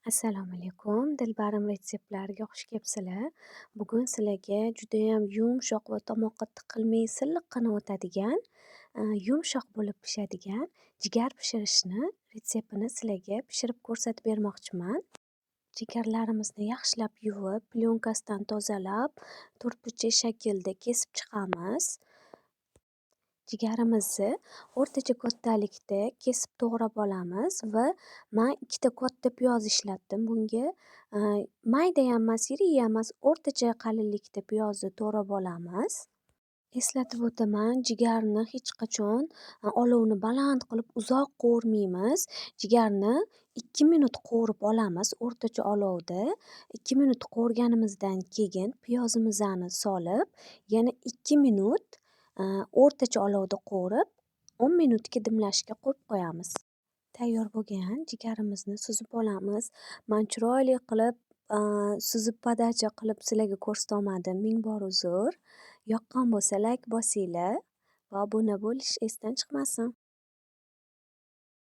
Assalomu alaykum, Dilbarim retseptlariga xush kelibsizlar. Bugun sizlarga judayam yumshoq va tomoqqa tiqilmay silliqqina o'tadigan, yumshoq bo'lib pishadigan jigar pishirishni retseptini sizlarga pishirib ko'rsatib bermoqchiman. Jigarlarimizni yaxshilab yuvib, plyonkasidan tozalab, to'rtburchak shaklda kesib chiqamiz. Jigarimizni o'rtacha kattalikda kesib to'g'rab olamiz va man ikkita katta piyoz ishlatdim bunga. Maydayam emas, yiriyam emas, o'rtacha qalinlikda piyozni to'g'rab olamiz. Eslatib o'taman, jigarni hech qachon olovni baland qilib uzoq qovurmaymiz. Jigarni 2 minut qovurib olamiz o'rtacha olovda. 2 minut qovurganimizdan keyin piyozimizni solib, yana 2 minut o'rtacha olovda qovurib, 10 minutga dimlashga qo'yib qo'yamiz. Tayyor bo'lgan jigarimizni suzib olamiz. Man chiroyli qilib suzib podacha qilib sizlarga ko'rsata olmadim. Ming bor uzr. Yoqqan bo'lsa layk bosinglar va obuna bo'lish esdan chiqmasin.